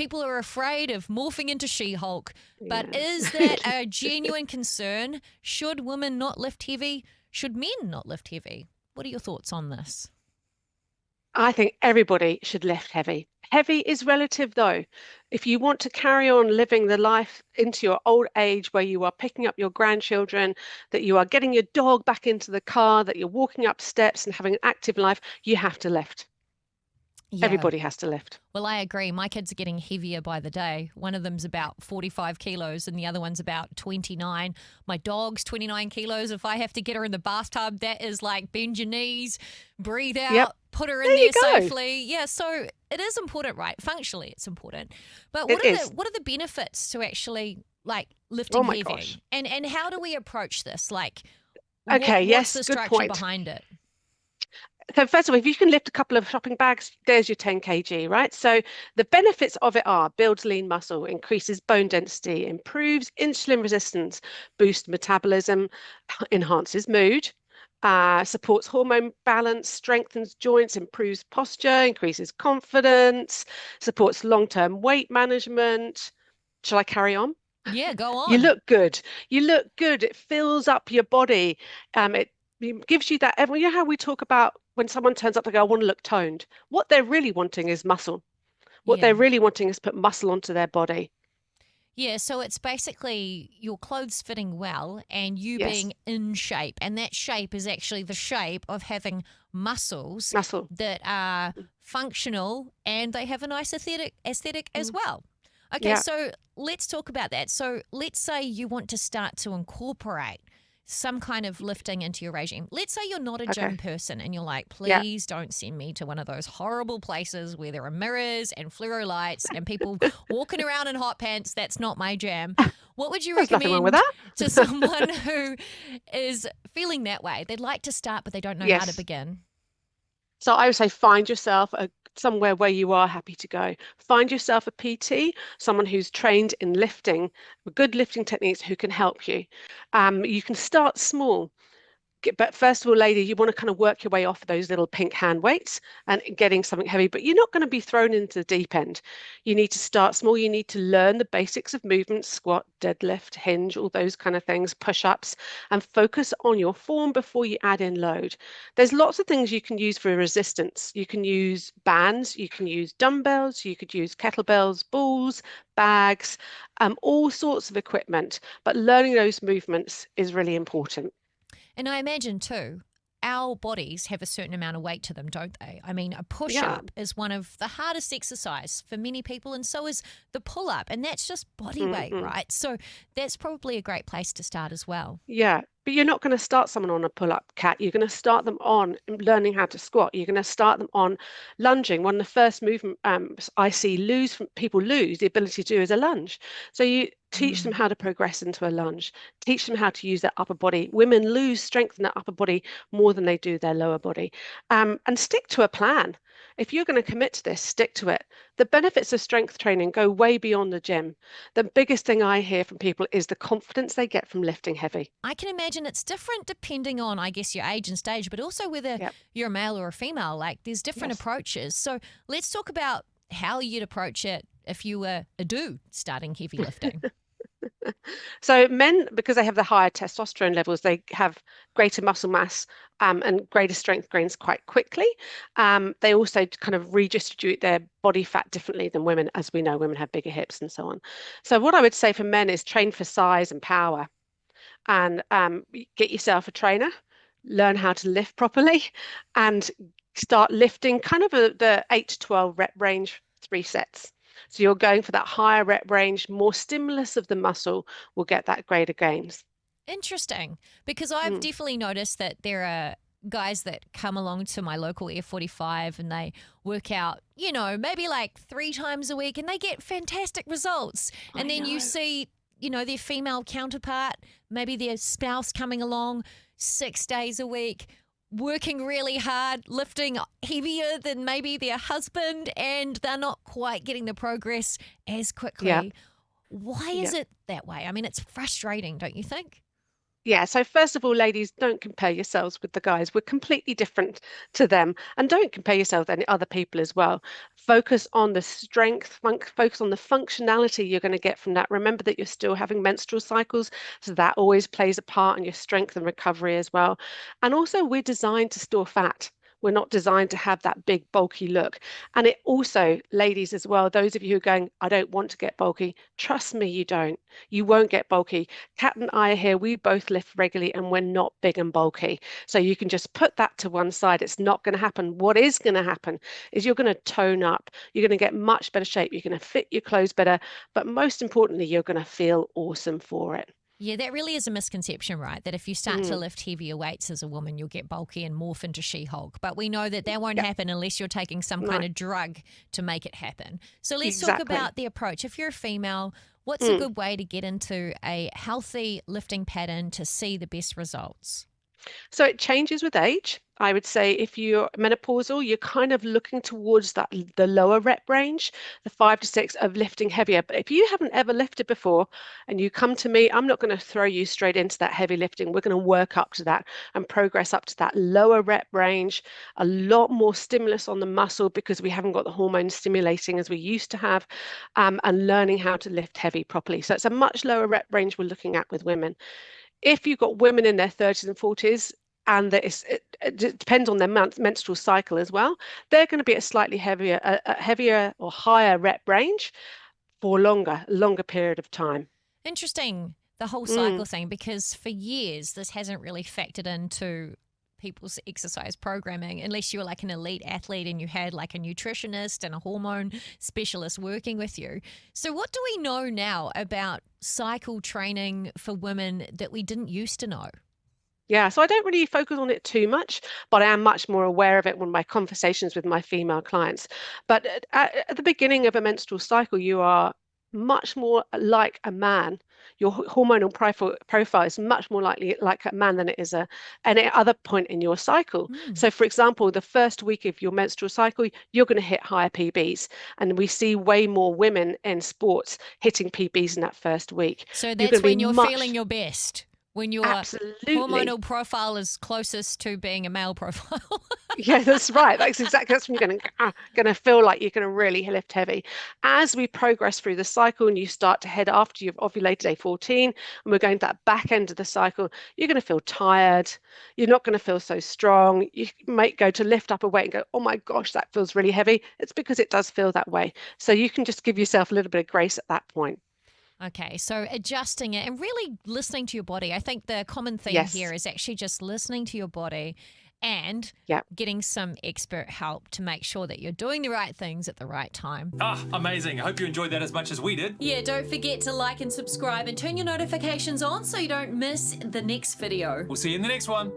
People are afraid of morphing into She-Hulk. But Yeah. is that a genuine concern? Should women not lift heavy? Should men not lift heavy? What are your thoughts on this? I think everybody should lift heavy. Heavy is relative, though. If you want to carry on living the life into your old age where you are picking up your grandchildren, that you are getting your dog back into the car, that you're walking up steps and having an active life, you have to lift. Yeah. Everybody has to lift. Well, I agree. My kids are getting heavier by the day. One of them's about 45 kilos and the other one's about 29. My dog's 29 kilos. If I have to get her in the bathtub, that is like bend your knees, breathe Yep. out, put her in There you there go. safely. Yeah, so it is important, right? Functionally, it's important. But It is. what are the benefits to actually like Oh lifting my heavy? gosh. And how do we approach this? Like Okay, what's yes, the good structure point. behind it? So first of all, if you can lift a couple of shopping bags, there's your 10 kg, right? So the benefits of it are builds lean muscle, increases bone density, improves insulin resistance, boosts metabolism, enhances mood, supports hormone balance, strengthens joints, improves posture, increases confidence, supports long-term weight management. Shall I carry on? Yeah, go You on. look good. You look good. It fills up your body. It gives you that. You know how we talk about when someone turns up, they go, I want to look toned. What they're really wanting is muscle. What they're Yeah. really wanting is put muscle onto their body. Yeah, so it's basically your clothes fitting well and you Yes, being in shape. And that shape is actually the shape of having muscles muscle. that are functional and they have a nice aesthetic as Mm. well. Okay, Yeah. so let's talk about that. So let's say you want to start to incorporate some kind of lifting into your regime. Let's say you're not a Okay. gym person and you're like, Yeah. please don't send me to one of those horrible places where there are mirrors and fluoro lights and people walking around in hot pants. That's not my jam. What would you There's nothing wrong with recommend to that. someone who is feeling that way? They'd like to start, but they don't know how to Yes. begin. So I would say find yourself somewhere where you are happy to go. Find yourself a PT, someone who's trained in lifting, good lifting techniques who can help you. You can start small. But first of all, lady, you want to kind of work your way off those little pink hand weights and getting something heavy, but you're not going to be thrown into the deep end. You need to start small. You need to learn the basics of movement, squat, deadlift, hinge, all those kind of things, push-ups, and focus on your form before you add in load. There's lots of things you can use for resistance. You can use bands, you can use dumbbells, you could use kettlebells, balls, bags, all sorts of equipment, but learning those movements is really important. And I imagine too, our bodies have a certain amount of weight to them, don't they? I mean, a push Yeah. up is one of the hardest exercise for many people, and so is the pull up, and that's just body weight, Mm-mm. right? So that's probably a great place to start as well. Yeah, but you're not going to start someone on a pull-up cat. You're going to start them on learning how to squat. You're going to start them on lunging. One of the first movement I see people lose the ability to do is a lunge. So you teach them Mm. how to progress into a lunge. Teach them how to use their upper body. Women lose strength in their upper body more than they do their lower body. And stick to a plan. If you're going to commit to this, stick to it. The benefits of strength training go way beyond the gym. The biggest thing I hear from people is the confidence they get from lifting heavy. I can imagine it's different depending on, I guess, your age and stage, but also whether Yep. you're a male or a female. Like, there's different Yes. approaches. So let's talk about how you'd approach it if you were a dude starting heavy lifting. So men, because they have the higher testosterone levels, they have greater muscle mass and greater strength gains quite quickly. They also kind of redistribute their body fat differently than women. As we know, women have bigger hips and so on. So what I would say for men is train for size and power and get yourself a trainer, learn how to lift properly and start lifting kind of the 8 to 12 rep range, 3 sets. So you're going for that higher rep range, more stimulus of the muscle will get that greater gains. Interesting, because I've Mm. definitely noticed that there are guys that come along to my local F45 and they work out, maybe like 3 times a week and they get fantastic results. And I then you know. see, their female counterpart, maybe their spouse coming along 6 days a week, working really hard, lifting heavier than maybe their husband, and they're not quite getting the progress as Yeah, quickly. Why is yeah. it that way? I mean, it's frustrating, don't you think? Yeah, so first of all, ladies, don't compare yourselves with the guys. We're completely different to them. And don't compare yourself with any other people as well. Focus on the strength, focus on the functionality you're going to get from that. Remember that you're still having menstrual cycles, so that always plays a part in your strength and recovery as well. And also, we're designed to store fat. We're not designed to have that big, bulky look. And it also, ladies as well, those of you who are going, I don't want to get bulky, trust me, you don't. You won't get bulky. Kat and I are here, we both lift regularly and we're not big and bulky. So you can just put that to one side. It's not going to happen. What is going to happen is you're going to tone up. You're going to get much better shape. You're going to fit your clothes better. But most importantly, you're going to feel awesome for it. Yeah, that really is a misconception, right? That if you start to Mm, lift heavier weights as a woman, you'll get bulky and morph into She-Hulk. But we know that that won't yeah, happen unless you're taking some no, kind of drug to make it happen. So let's talk exactly. about the approach. If you're a female, what's a Mm. good way to get into a healthy lifting pattern to see the best results? So it changes with age. I would say if you're menopausal, you're kind of looking towards that the lower rep range, the 5 to 6 of lifting heavier. But if you haven't ever lifted before and you come to me, I'm not going to throw you straight into that heavy lifting. We're going to work up to that and progress up to that lower rep range, a lot more stimulus on the muscle because we haven't got the hormones stimulating as we used to have, and learning how to lift heavy properly. So it's a much lower rep range we're looking at with women. If you've got women in their 30s and 40s, and that it depends on their menstrual cycle as well, they're going to be at a slightly heavier, heavier or higher rep range for longer period of time. Interesting, the whole cycle Mm, thing, because for years this hasn't really factored into people's exercise programming unless you were like an elite athlete and you had like a nutritionist and a hormone specialist working with you. So, what do we know now about cycle training for women that we didn't used to know? yeah, so I don't really focus on it too much, but I am much more aware of it when my conversations with my female clients. But at the beginning of a menstrual cycle, you are much more like a man. Your hormonal profile is much more likely like a man than it is any other point in your cycle. Hmm. So, for example, the first week of your menstrual cycle, you're going to hit higher PBs, and we see way more women in sports hitting PBs in that first week. So, You're going that's to be when you're feeling much, your best, when your absolutely. hormonal profile is closest to being a male profile. Yeah, that's right. That's when you're going to feel like you're going to really lift heavy. As we progress through the cycle and you start to head after you've ovulated day 14, and we're going to that back end of the cycle, you're going to feel tired. You're not going to feel so strong. You might go to lift up a weight and go, oh my gosh, that feels really heavy. It's because it does feel that way. So you can just give yourself a little bit of grace at that point. Okay, so adjusting it and really listening to your body. I think the common theme here Yes. is actually just listening to your body and Yeah. getting some expert help to make sure that you're doing the right things at the right time. Ah, amazing. I hope you enjoyed that as much as we did. Yeah, don't forget to like and subscribe and turn your notifications on so you don't miss the next video. We'll see you in the next one.